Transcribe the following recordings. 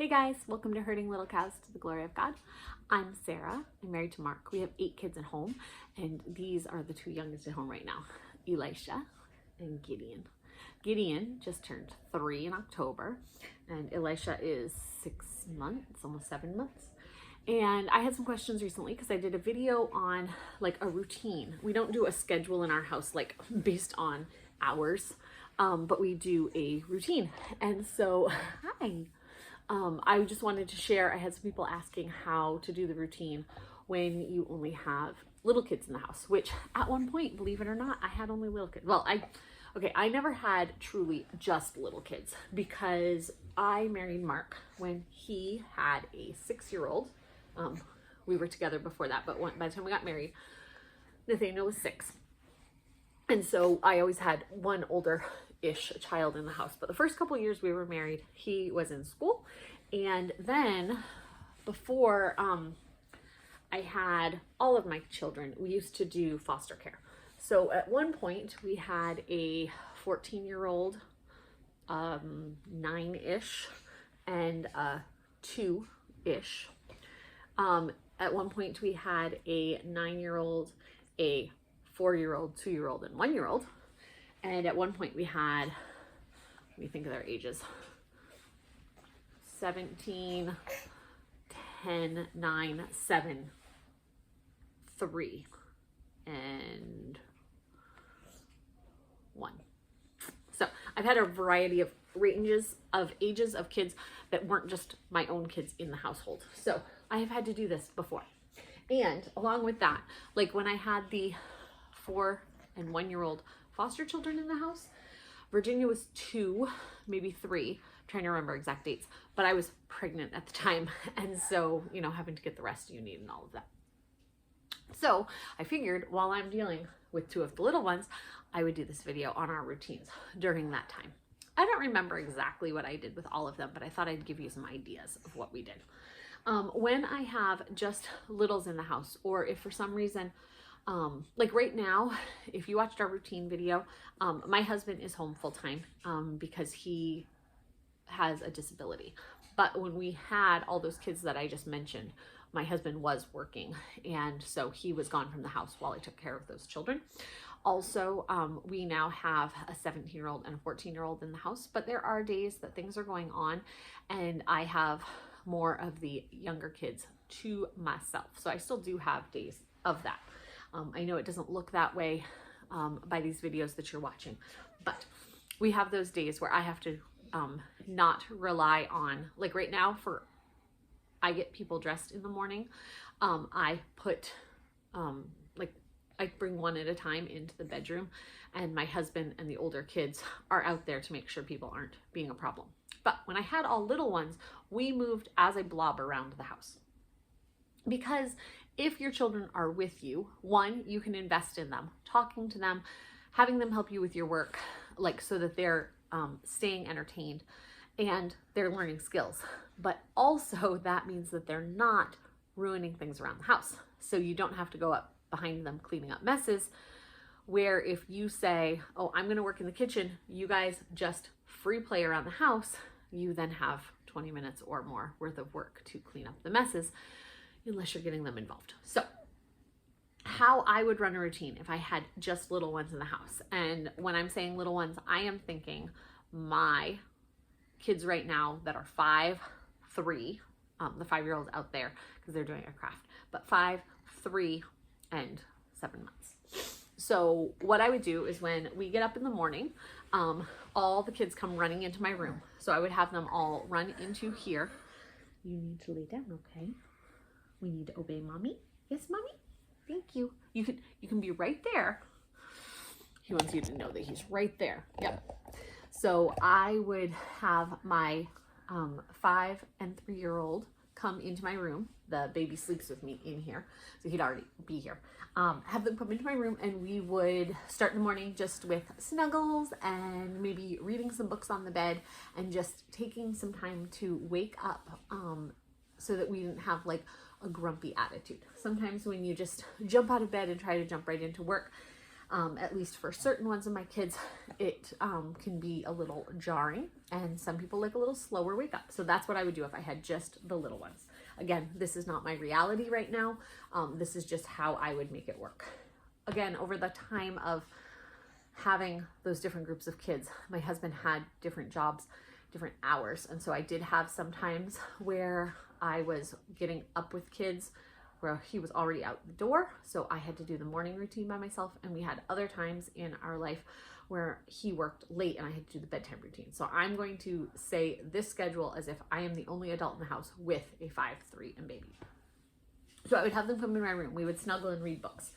Hey guys, welcome to Herding Little Cows to the Glory of God. I'm Sarah. I'm married to Mark. We have 8 kids at home, and these are the 2 youngest at home right now, Elisha and Gideon. Gideon just turned 3 in October, and Elisha is 6 months, almost 7 months. And I had some questions recently because I did a video on like a routine. We don't do a schedule in our house like based on hours, but we do a routine. And so, hi. I just wanted to share, I had some people asking how to do the routine when you only have little kids in the house, which at one point, believe it or not, I had only little kids. Well, I never had truly just little kids because I married Mark when he had a 6-year-old. We were together before that, but by the time we got married, Nathaniel was 6. And so I always had one older-ish child in the house. But the first couple of years we were married, he was in school. And then before I had all of my children, we used to do foster care. So at one point we had a 14-year-old, 9-ish, and 2-ish. At one point we had a 9-year-old, a 4-year-old, 2-year-old, and 1-year-old. And at one point we had, let me think of their ages, 17, 10, 9, 7, 3, and 1. So I've had a variety of ranges of ages of kids that weren't just my own kids in the household. So I have had to do this before. And along with that, like when I had the 4 and 1-year-old foster children in the house, Virginia was 2, maybe 3, I'm trying to remember exact dates, but I was pregnant at the time. And so, having to get the rest you need and all of that. So I figured while I'm dealing with 2 of the little ones, I would do this video on our routines during that time. I don't remember exactly what I did with all of them, but I thought I'd give you some ideas of what we did. When I have just littles in the house, or if for some reason, like right now, if you watched our routine video, my husband is home full time because he has a disability. But when we had all those kids that I just mentioned, my husband was working, and so he was gone from the house while I took care of those children. Also, we now have a 17-year-old and a 14-year-old in the house, but there are days that things are going on and I have more of the younger kids to myself. So I still do have days of that. I know it doesn't look that way by these videos that you're watching, but we have those days where I have to not rely on, like right now I get people dressed in the morning. I put, I bring one at a time into the bedroom, and my husband and the older kids are out there to make sure people aren't being a problem. But when I had all little ones, we moved as a blob around the house. Because if your children are with you, 1, you can invest in them, talking to them, having them help you with your work, like so that they're staying entertained and they're learning skills. But also that means that they're not ruining things around the house. So you don't have to go up behind them cleaning up messes, where if you say, oh, I'm going to work in the kitchen, you guys just free play around the house, you then have 20 minutes or more worth of work to clean up the messes, unless you're getting them involved. So how I would run a routine if I had just little ones in the house. And when I'm saying little ones, I am thinking my kids right now that are 5, 3, the 5-year-old out there because they're doing a craft, but 5, 3, and 7 months. So what I would do is when we get up in the morning, all the kids come running into my room. So I would have them all run into here. You need to lay down, okay? We need to obey mommy. Yes, mommy? Thank you. You can be right there. He wants you to know that he's right there. Yep. So I would have my 5 and 3-year-old come into my room. The baby sleeps with me in here, so he'd already be here. Have them come into my room, and we would start in the morning just with snuggles and maybe reading some books on the bed and just taking some time to wake up so that we didn't have like a grumpy attitude. Sometimes when you just jump out of bed and try to jump right into work, At least for certain ones of my kids, it can be a little jarring, and some people like a little slower wake up. So that's what I would do if I had just the little ones. Again, this is not my reality right now. This is just how I would make it work. Again, over the time of having those different groups of kids, my husband had different jobs, different hours. And so I did have some times where I was getting up with kids where he was already out the door. So I had to do the morning routine by myself. And we had other times in our life where he worked late and I had to do the bedtime routine. So I'm going to say this schedule as if I am the only adult in the house with a 5, 3, and baby. So I would have them come in my room. We would snuggle and read books.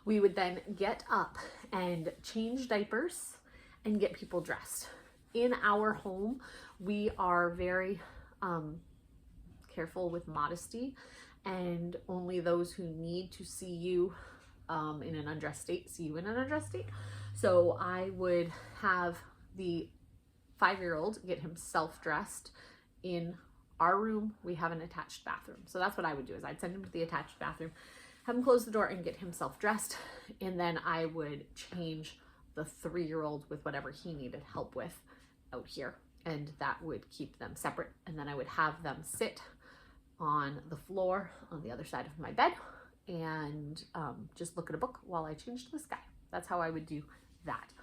We would then get up and change diapers and get people dressed. In our home, we are very careful with modesty, and only those who need to see you in an undressed state see you in an undressed state. So I would have the 5-year-old get himself dressed in our room. We have an attached bathroom. So that's what I would do, is I'd send him to the attached bathroom, have him close the door and get himself dressed. And then I would change the 3-year-old with whatever he needed help with out here. And that would keep them separate. And then I would have them sit on the floor on the other side of my bed and just look at a book while I changed this guy. That's how I would do that.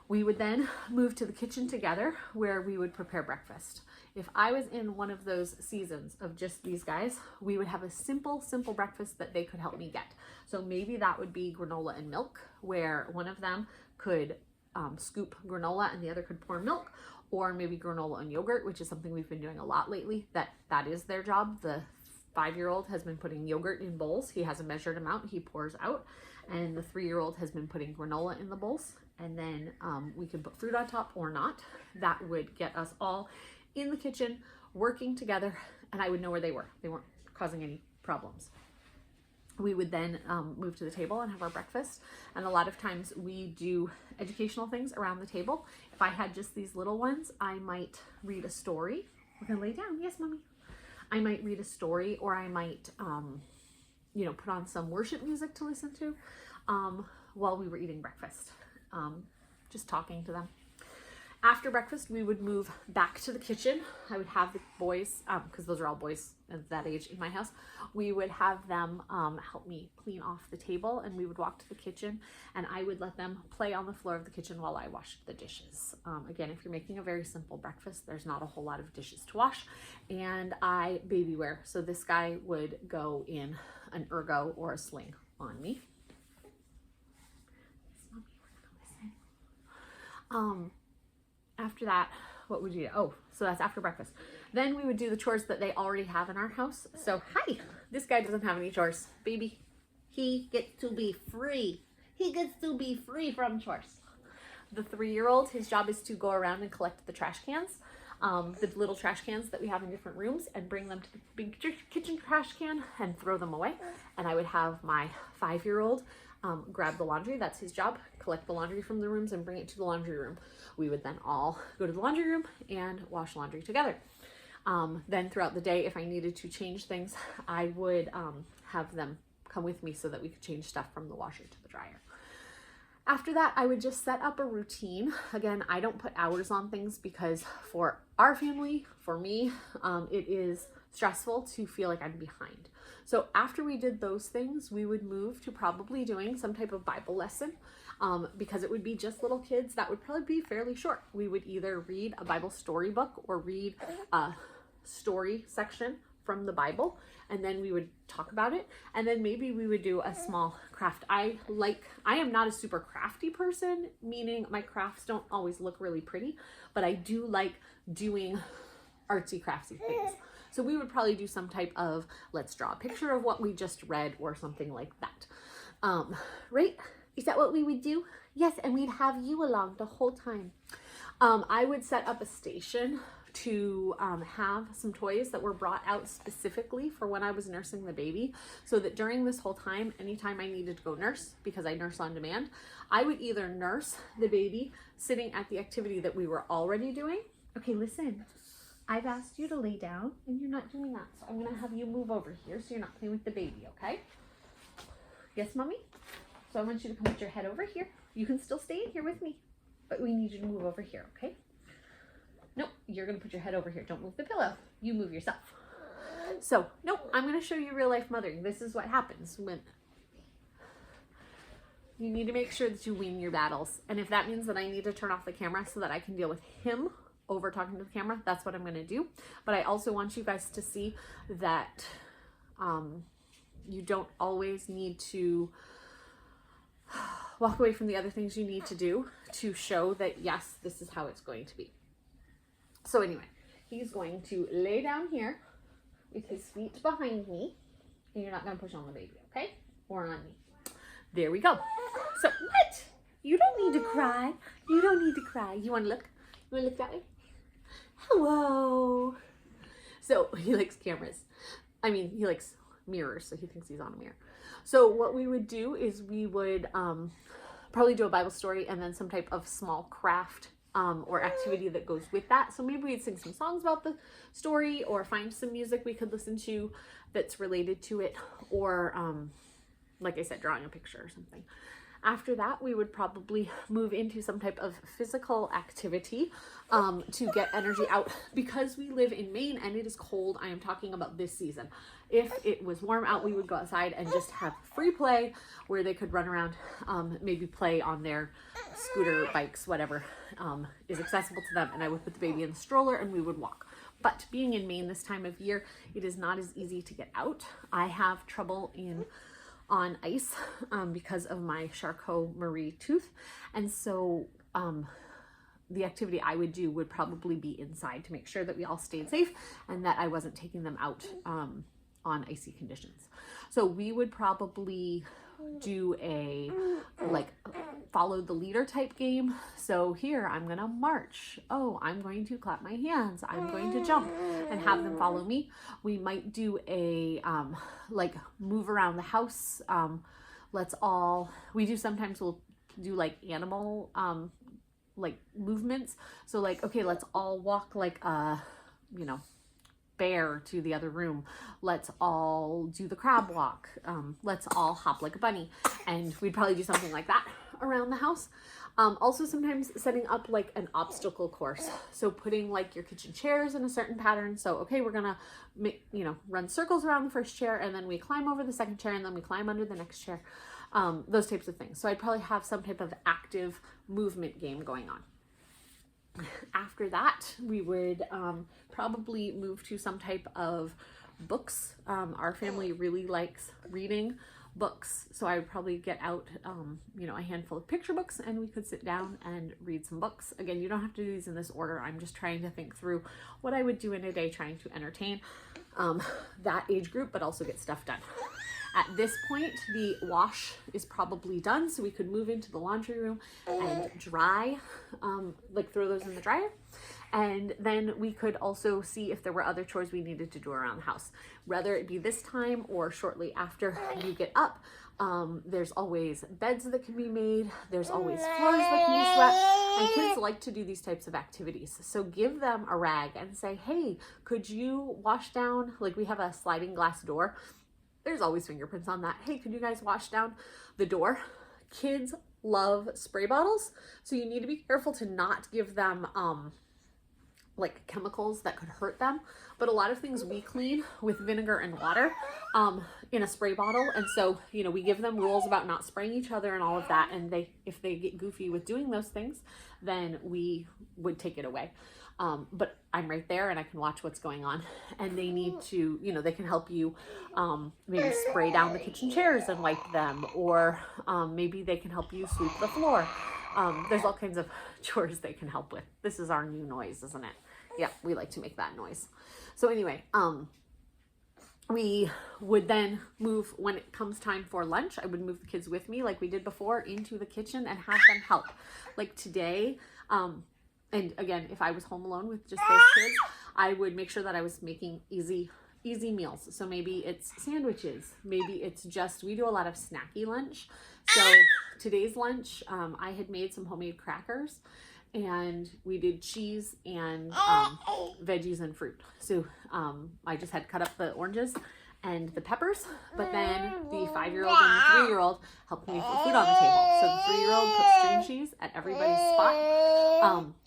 We would then move to the kitchen together where we would prepare breakfast. If I was in one of those seasons of just these guys, we would have a simple breakfast that they could help me get. So maybe that would be granola and milk, where one of them could scoop granola and the other could pour milk, or maybe granola and yogurt, which is something we've been doing a lot lately. That is their job. The 5-year-old has been putting yogurt in bowls. He has a measured amount he pours out, and the 3-year-old has been putting granola in the bowls. And then we can put fruit on top or not. That would get us all in the kitchen working together, and I would know where they were. They weren't causing any problems. We would then move to the table and have our breakfast. And a lot of times we do educational things around the table. If I had just these little ones, I might read a story. We're gonna lay down. Yes, mommy. I might read a story, or I might, put on some worship music to listen to while we were eating breakfast, just talking to them. After breakfast, we would move back to the kitchen. I would have the boys, because those are all boys at that age in my house, we would have them help me clean off the table, and we would walk to the kitchen, and I would let them play on the floor of the kitchen while I washed the dishes. Again, if you're making a very simple breakfast, there's not a whole lot of dishes to wash. And I baby wear, so this guy would go in an ergo or a sling on me. After that, what would you do? Oh, so that's after breakfast. Then we would do the chores that they already have in our house. So, hi, this guy doesn't have any chores. Baby, he gets to be free. He gets to be free from chores. The 3-year-old, his job is to go around and collect the trash cans, the little trash cans that we have in different rooms, and bring them to the big kitchen trash can and throw them away. And I would have my 5-year-old grab the laundry. That's his job. Collect the laundry from the rooms and bring it to the laundry room. We would then all go to the laundry room and wash laundry together. Then throughout the day, if I needed to change things, I would have them come with me so that we could change stuff from the washer to the dryer. After that, I would just set up a routine. Again, I don't put hours on things because for our family, for me, it is stressful to feel like I'm behind. So after we did those things, we would move to probably doing some type of Bible lesson. Because it would be just little kids, that would probably be fairly short. We would either read a Bible storybook or read a story section from the Bible, and then we would talk about it, and then maybe we would do a small craft. I am not a super crafty person, meaning my crafts don't always look really pretty, but I do like doing artsy craftsy things. So we would probably do some type of, let's draw a picture of what we just read or something like that. Right? Is that what we would do? Yes, and we'd have you along the whole time. I would set up a station to have some toys that were brought out specifically for when I was nursing the baby, so that during this whole time, anytime I needed to go nurse, because I nurse on demand, I would either nurse the baby sitting at the activity that we were already doing. Okay, listen, I've asked you to lay down and you're not doing that, so I'm gonna have you move over here so you're not playing with the baby, okay? Yes, mommy? So I want you to come put your head over here. You can still stay in here with me, but we need you to move over here, okay? Nope, you're gonna put your head over here. Don't move the pillow. You move yourself. So, nope, I'm gonna show you real life mothering. This is what happens when you need to make sure that you win your battles. And if that means that I need to turn off the camera so that I can deal with him over talking to the camera, that's what I'm gonna do. But I also want you guys to see that you don't always need to walk away from the other things you need to do to show that, yes, this is how it's going to be. So anyway, he's going to lay down here with his feet behind me, and you're not going to push on the baby, okay? Or on me. There we go. So what? You don't need to cry. You don't need to cry. You want to look? You want to look that way? Hello. So he likes cameras. I mean, he likes mirrors, so he thinks he's on a mirror. So what we would do is we would probably do a Bible story and then some type of small craft or activity that goes with that. So maybe we'd sing some songs about the story or find some music we could listen to that's related to it, or like I said, drawing a picture or something. After that, we would probably move into some type of physical activity to get energy out. Because we live in Maine and it is cold, I am talking about this season. If it was warm out, we would go outside and just have free play where they could run around, maybe play on their scooter, bikes, whatever is accessible to them. And I would put the baby in the stroller and we would walk. But being in Maine this time of year, it is not as easy to get out. I have trouble on ice because of my Charcot-Marie tooth. And so the activity I would do would probably be inside to make sure that we all stayed safe and that I wasn't taking them out on icy conditions. So we would probably do a follow the leader type game. So here I'm gonna march. Oh, I'm going to clap my hands. I'm going to jump, and have them follow me. We might do a like move around the house. Sometimes we'll do like animal like movements. So like, okay, let's all walk like a, bear to the other room. Let's all do the crab walk. Let's all hop like a bunny. And we'd probably do something like that around the house. Also sometimes setting up like an obstacle course. So putting like your kitchen chairs in a certain pattern. So, okay, we're gonna run circles around the first chair, and then we climb over the second chair, and then we climb under the next chair. Those types of things. So I'd probably have some type of active movement game going on. After that, we would probably move to some type of books. Our family really likes reading books, so I would probably get out a handful of picture books, and we could sit down and read some books. Again, you don't have to do these in this order. I'm just trying to think through what I would do in a day, trying to entertain that age group, but also get stuff done. At this point, the wash is probably done, so we could move into the laundry room and dry, throw those in the dryer. And then we could also see if there were other chores we needed to do around the house, whether it be this time or shortly after you get up. There's always beds that can be made. There's always floors that can be swept. And kids like to do these types of activities. So give them a rag and say, hey, could you wash down, like we have a sliding glass door. There's always fingerprints on that. Hey, could you guys wash down the door? Kids love spray bottles. So you need to be careful to not give them like chemicals that could hurt them. But a lot of things we clean with vinegar and water in a spray bottle. And so, we give them rules about not spraying each other and all of that. And if they get goofy with doing those things, then we would take it away. But I'm right there and I can watch what's going on, and they need to, they can help you maybe spray down the kitchen chairs and wipe them, or maybe they can help you sweep the floor. There's all kinds of chores they can help with. This is our new noise, isn't it? Yeah, we like to make that noise. So anyway, we would then move, when it comes time for lunch, I would move the kids with me like we did before into the kitchen and have them help. Like today, and again, if I was home alone with just those kids, I would make sure that I was making easy meals. So maybe it's sandwiches. Maybe it's just, we do a lot of snacky lunch. So today's lunch, I had made some homemade crackers, and we did cheese and veggies and fruit. So I just had cut up the oranges and the peppers, but then the 5-year-old and the 3-year-old helped me put food on the table. So the 3-year-old put string cheese at everybody's spot.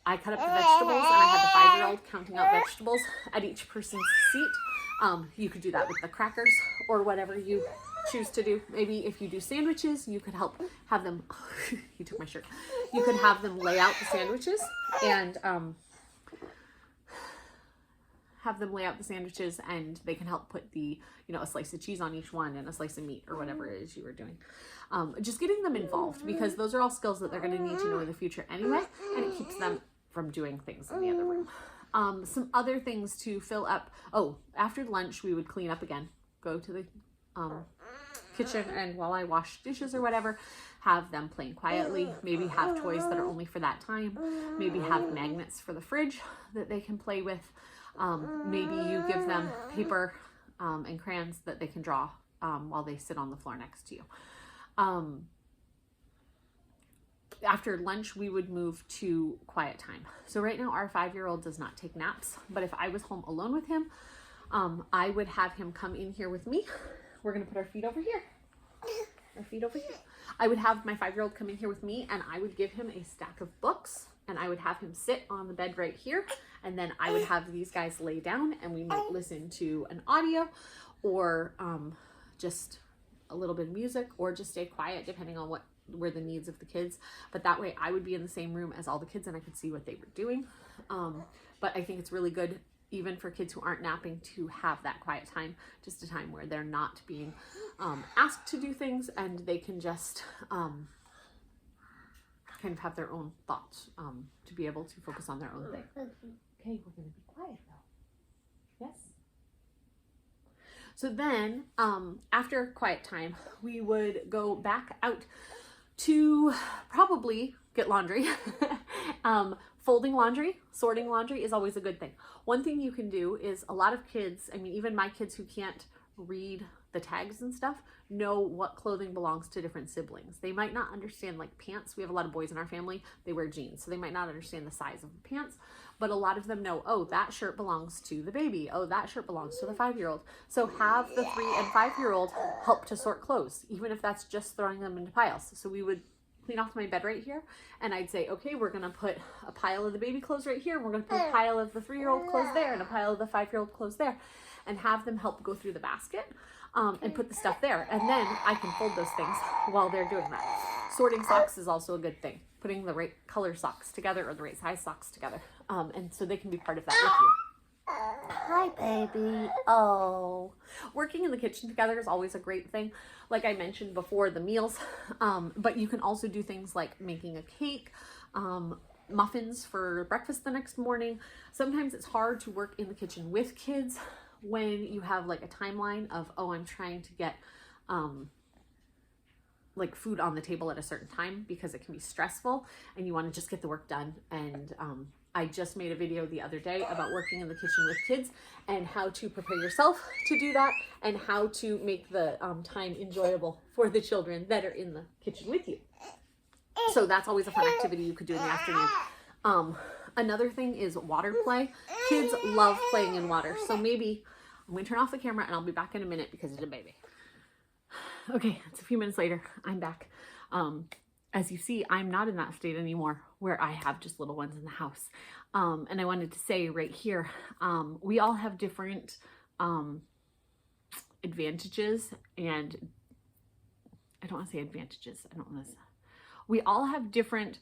I cut up the vegetables, and I had the 5-year-old counting out vegetables at each person's seat. You could do that with the crackers or whatever you choose to do. Maybe if you do sandwiches, you could help have them, he took my shirt. You could have them lay out the sandwiches and they can help put the, a slice of cheese on each one and a slice of meat or whatever it is you were doing. Just getting them involved, because those are all skills that they're going to need to know in the future anyway, and it keeps them from doing things in the other room. Some other things to fill up. Oh, after lunch, we would clean up again, go to the kitchen, and while I wash dishes or whatever, have them playing quietly, maybe have toys that are only for that time, maybe have magnets for the fridge that they can play with. Maybe you give them paper and crayons that they can draw while they sit on the floor next to you. After lunch, we would move to quiet time. So right now, our 5-year-old does not take naps, but if I was home alone with him, I would have him come in here with me. We're going to put our feet over here. Our feet over here. I would have my 5-year-old come in here with me, and I would give him a stack of books, and I would have him sit on the bed right here, and then I would have these guys lay down, and we might listen to an audio or just a little bit of music, or just stay quiet depending on what were the needs of the kids. But that way I would be in the same room as all the kids and I could see what they were doing. But I think it's really good, even for kids who aren't napping, to have that quiet time, just a time where they're not being asked to do things, and they can just kind of have their own thoughts to be able to focus on their own thing. Okay, we're going to be quiet though. Yes. So then after quiet time, we would go back out to probably get laundry. Folding laundry, sorting laundry is always a good thing. One thing you can do is, a lot of kids, I mean, even my kids who can't read the tags and stuff, know what clothing belongs to different siblings. They might not understand, like pants. We have a lot of boys in our family, they wear jeans, so they might not understand the size of the pants, but a lot of them know, oh, that shirt belongs to the baby. Oh, that shirt belongs to the 5-year-old. So have the 3 and 5-year-old help to sort clothes, even if that's just throwing them into piles. So we would clean off my bed right here, and I'd say, okay, we're gonna put a pile of the baby clothes right here, and we're gonna put a pile of the 3-year-old clothes there, and a pile of the 5-year-old clothes there, and have them help go through the basket and put the stuff there, and then I can fold those things while they're doing that. Sorting socks is also a good thing, putting the right color socks together or the right size socks together, and so they can be part of that with you. Hi, baby. Oh, working in the kitchen together is always a great thing. Like I mentioned before, the meals, but you can also do things like making a cake, muffins for breakfast the next morning. Sometimes it's hard to work in the kitchen with kids when you have like a timeline of, oh, I'm trying to get like food on the table at a certain time, because it can be stressful and you want to just get the work done. And I just made a video the other day about working in the kitchen with kids and how to prepare yourself to do that, and how to make the time enjoyable for the children that are in the kitchen with you. So that's always a fun activity you could do in the afternoon. Another thing is water play. Kids love playing in water. So maybe I'm going to turn off the camera and I'll be back in a minute because it's a baby. Okay, it's a few minutes later. I'm back. As you see, I'm not in that state anymore where I have just little ones in the house. And I wanted to say right here, we all have different advantages, and I don't want to say advantages. I don't want to. We all have different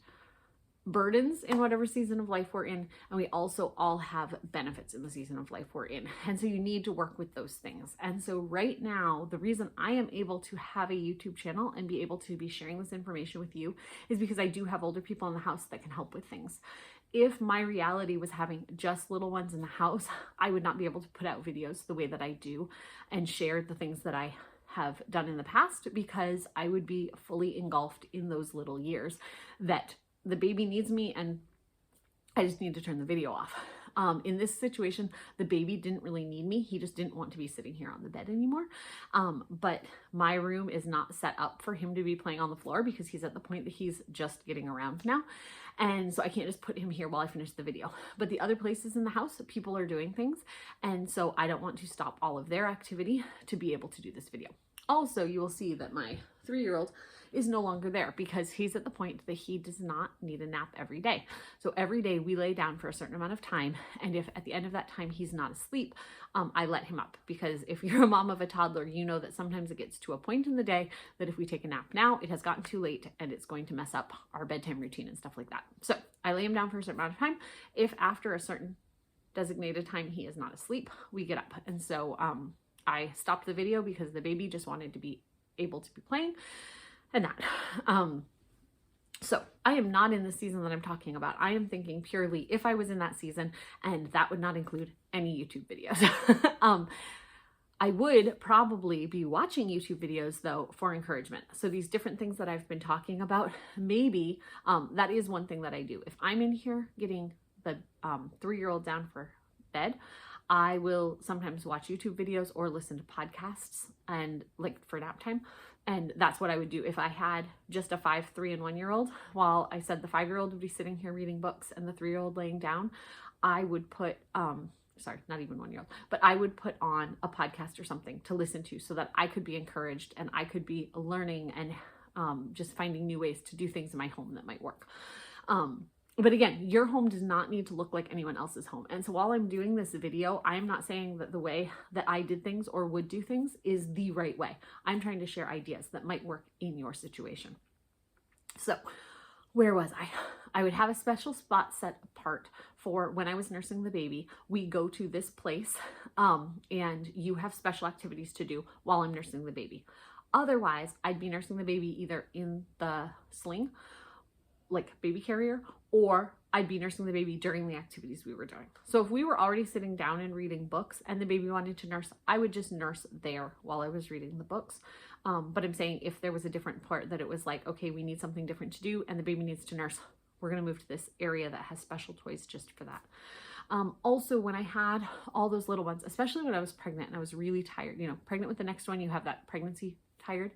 burdens in whatever season of life we're in, and we also all have benefits in the season of life we're in, and so you need to work with those things. And so right now, the reason I am able to have a YouTube channel and be able to be sharing this information with you is because I do have older people in the house that can help with things. If my reality was having just little ones in the house, I would not be able to put out videos the way that I do and share the things that I have done in the past, because I would be fully engulfed in those little years that the baby needs me and I just need to turn the video off. In this situation, the baby didn't really need me. He just didn't want to be sitting here on the bed anymore. But my room is not set up for him to be playing on the floor, because he's at the point that he's just getting around now. And so I can't just put him here while I finish the video. But the other places in the house, people are doing things. And so I don't want to stop all of their activity to be able to do this video. Also, you will see that my 3-year-old is no longer there because he's at the point that he does not need a nap every day. So every day we lay down for a certain amount of time. And if at the end of that time he's not asleep, I let him up, because if you're a mom of a toddler, you know that sometimes it gets to a point in the day that if we take a nap now, it has gotten too late and it's going to mess up our bedtime routine and stuff like that. So I lay him down for a certain amount of time. If after a certain designated time he is not asleep, we get up. And so I stopped the video because the baby just wanted to be able to be playing and that. So I am not in the season that I'm talking about. I am thinking purely if I was in that season, and that would not include any YouTube videos. I would probably be watching YouTube videos though for encouragement. So these different things that I've been talking about, maybe that is one thing that I do. If I'm in here getting the 3-year-old down for bed, I will sometimes watch YouTube videos or listen to podcasts and like for nap time. And that's what I would do if I had just a 5, 3, and 1-year-old. While I said the 5-year-old would be sitting here reading books and the 3-year-old laying down, I would put, sorry, not even 1-year-old, but I would put on a podcast or something to listen to so that I could be encouraged and I could be learning and just finding new ways to do things in my home that might work. But again, your home does not need to look like anyone else's home. And so while I'm doing this video, I am not saying that the way that I did things or would do things is the right way. I'm trying to share ideas that might work in your situation. So where was I? I would have a special spot set apart for when I was nursing the baby. We go to this place and you have special activities to do while I'm nursing the baby. Otherwise, I'd be nursing the baby either in the sling, like baby carrier, or I'd be nursing the baby during the activities we were doing. So if we were already sitting down and reading books and the baby wanted to nurse, I would just nurse there while I was reading the books. But I'm saying if there was a different part that it was like, okay, we need something different to do and the baby needs to nurse, we're gonna move to this area that has special toys just for that. Also, when I had all those little ones, especially when I was pregnant and I was really tired, you know, pregnant with the next one, you have that pregnancy tired.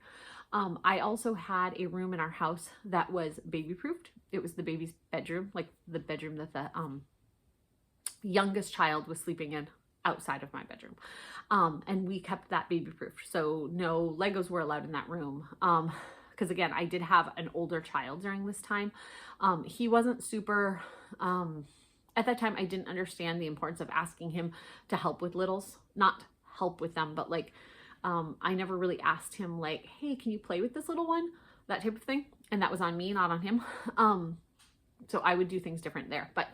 I also had a room in our house that was baby proofed. It was the baby's bedroom, like the bedroom that the youngest child was sleeping in outside of my bedroom. And we kept that baby proofed. So no Legos were allowed in that room. Because again, I did have an older child during this time. He wasn't super, at that time, I didn't understand the importance of asking him to help with littles, not help with them, but like, I never really asked him like, hey, can you play with this little one? That type of thing. And that was on me, not on him. So I would do things different there. But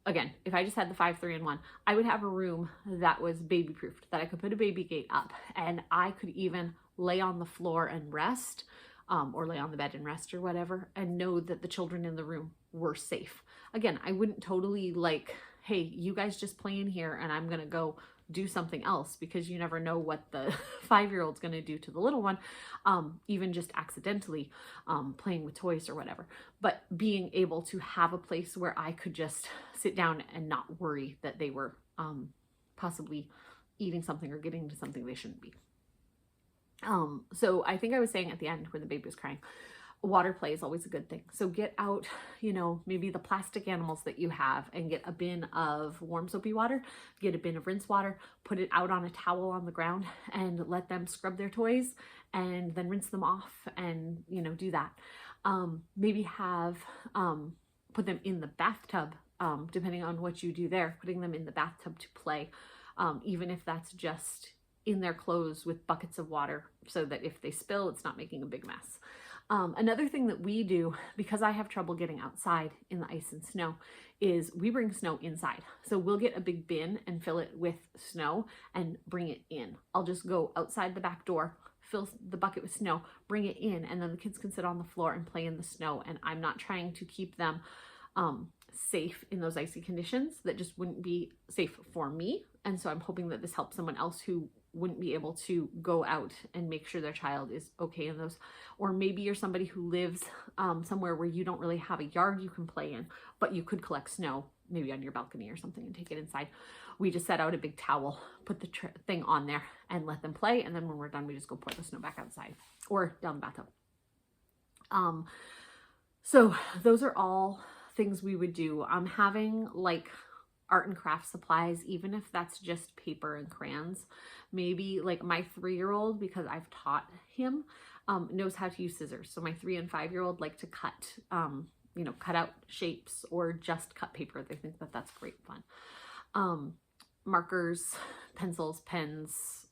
again, if I just had the 5, 3, and 1, I would have a room that was baby proofed, that I could put a baby gate up and I could even lay on the floor and rest, or lay on the bed and rest or whatever, and know that the children in the room were safe. Again, I wouldn't totally like, hey, you guys just play in here and I'm going to go do something else, because you never know what the 5-year-old's going to do to the little one, even just accidentally playing with toys or whatever. But being able to have a place where I could just sit down and not worry that they were possibly eating something or getting into something they shouldn't be. So I think I was saying at the end when the baby was crying, water play is always a good thing. So get out, you know, maybe the plastic animals that you have and get a bin of warm soapy water, get a bin of rinse water, put it out on a towel on the ground and let them scrub their toys and then rinse them off and, you know, do that. Maybe have, put them in the bathtub, depending on what you do there, putting them in the bathtub to play, even if that's just in their clothes with buckets of water so that if they spill, it's not making a big mess. Another thing that we do, because I have trouble getting outside in the ice and snow, is we bring snow inside. So we'll get a big bin and fill it with snow and bring it in. I'll just go outside the back door, fill the bucket with snow, bring it in, and then the kids can sit on the floor and play in the snow. And I'm not trying to keep them safe in those icy conditions that just wouldn't be safe for me. And so I'm hoping that this helps someone else who wouldn't be able to go out and make sure their child is okay in those. Or maybe you're somebody who lives somewhere where you don't really have a yard you can play in, but you could collect snow maybe on your balcony or something and take it inside. We just set out a big towel, put the thing on there and let them play. And then when we're done, we just go pour the snow back outside or down the bathtub. So those are all things we would do. Having like art and craft supplies, even if that's just paper and crayons. Maybe like my 3-year-old, because I've taught him, knows how to use scissors. So my 3 and 5-year-old like to cut, cut out shapes or just cut paper. They think that that's great fun. Markers, pencils, pens,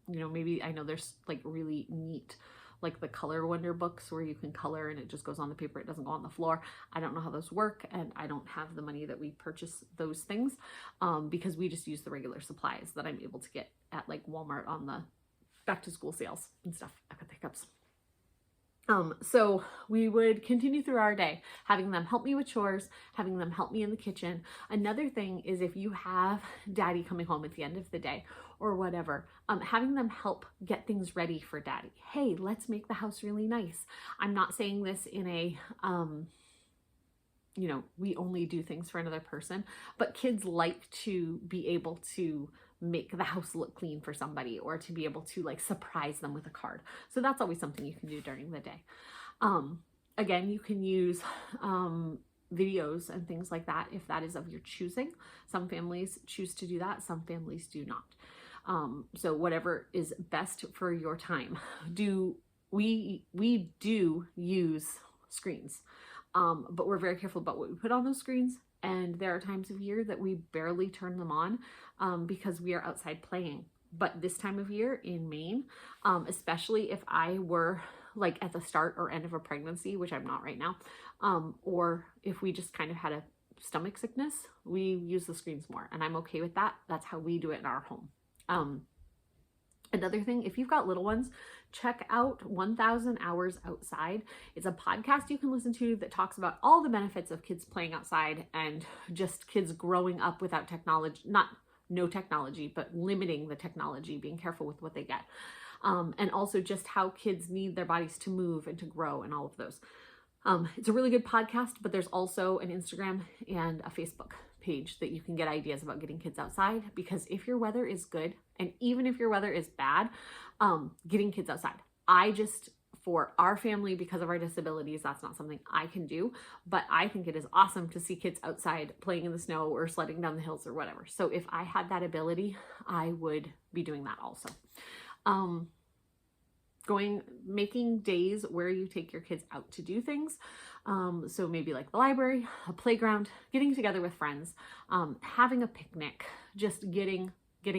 maybe I know there's like really neat, like the Color Wonder books where you can color and it just goes on the paper. It doesn't go on the floor. I don't know how those work, and I don't have the money that we purchase those things because we just use the regular supplies that I'm able to get at like Walmart on the back to school sales and stuff. I got the hiccups. So we would continue through our day, having them help me with chores, having them help me in the kitchen. Another thing is if you have daddy coming home at the end of the day or whatever, having them help get things ready for daddy. Hey, let's make the house really nice. I'm not saying this in a, we only do things for another person, but kids like to be able to make the house look clean for somebody, or to be able to like surprise them with a card. So that's always something you can do during the day. Again, you can use videos and things like that if that is of your choosing. Some families choose to do that, some families do not. So whatever is best for your time. We do use screens, but we're very careful about what we put on those screens. And there are times of year that we barely turn them on because we are outside playing. But this time of year in Maine, especially if I were like at the start or end of a pregnancy, which I'm not right now, or if we just kind of had a stomach sickness, we use the screens more, and I'm okay with that. That's how we do it in our home. Another thing, if you've got little ones, check out 1000 Hours Outside. It's a podcast you can listen to that talks about all the benefits of kids playing outside and just kids growing up without technology, not no technology, but limiting the technology, being careful with what they get. And also just how kids need their bodies to move and to grow and all of those. It's a really good podcast, but there's also an Instagram and a Facebook page that you can get ideas about getting kids outside, because if your weather is good, and even if your weather is bad, getting kids outside. For our family, because of our disabilities, that's not something I can do, but I think it is awesome to see kids outside playing in the snow or sledding down the hills or whatever. So if I had that ability, I would be doing that also. Making days where you take your kids out to do things. So maybe like the library, a playground, getting together with friends, having a picnic, just getting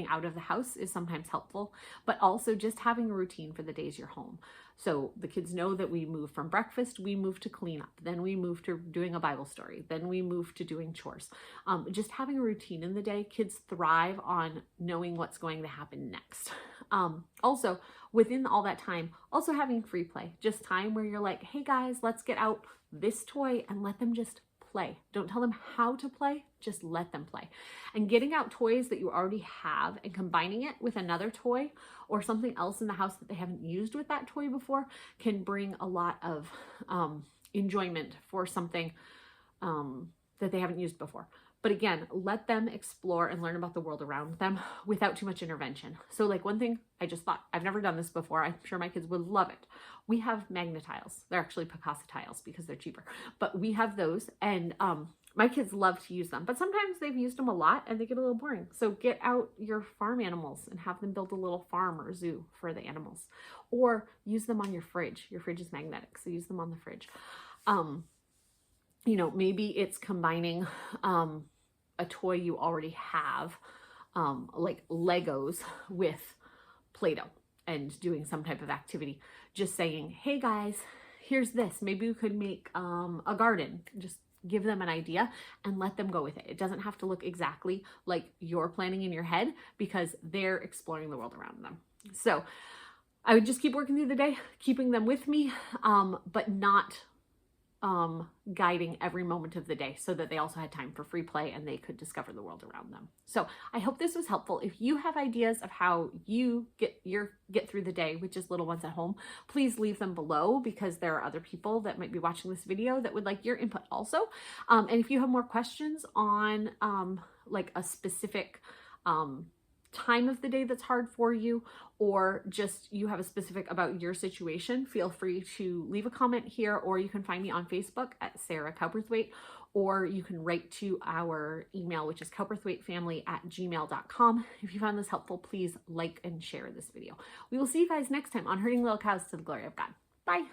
out of the house is sometimes helpful, but also just having a routine for the days you're home. So the kids know that we move from breakfast, we move to cleanup, then we move to doing a Bible story, then we move to doing chores. Just having a routine in the day. Kids thrive on knowing what's going to happen next. Also, within all that time, also having free play, just time where you're like, hey guys, let's get out this toy and let them just play. Don't tell them how to play, just let them play. And getting out toys that you already have and combining it with another toy or something else in the house that they haven't used with that toy before can bring a lot of enjoyment for something that they haven't used before. But again, let them explore and learn about the world around them without too much intervention. So like one thing I just thought, I've never done this before. I'm sure my kids would love it. We have Magna-Tiles. They're actually Picasa tiles because they're cheaper, but we have those, and my kids love to use them, but sometimes they've used them a lot and they get a little boring. So get out your farm animals and have them build a little farm or zoo for the animals, or use them on your fridge. Your fridge is magnetic, so use them on the fridge. Maybe it's combining a toy you already have, like Legos, with Play-Doh and doing some type of activity. Just saying, hey guys, here's this. Maybe we could make a garden. Just give them an idea and let them go with it. It doesn't have to look exactly like you're planning in your head, because they're exploring the world around them. So I would just keep working through the day, keeping them with me, but not guiding every moment of the day, so that they also had time for free play and they could discover the world around them. So I hope this was helpful. If you have ideas of how you get through the day with just little ones at home, please leave them below, because there are other people that might be watching this video that would like your input also. And if you have more questions on like a specific time of the day that's hard for you, or just you have a specific about your situation, feel free to leave a comment here, or you can find me on Facebook at Sarah Cowperthwaite, or you can write to our email, which is cowperthwaitefamily@gmail.com. If you found this helpful, please like and share this video. We will see you guys next time on Herding Little Cows to the Glory of God. Bye.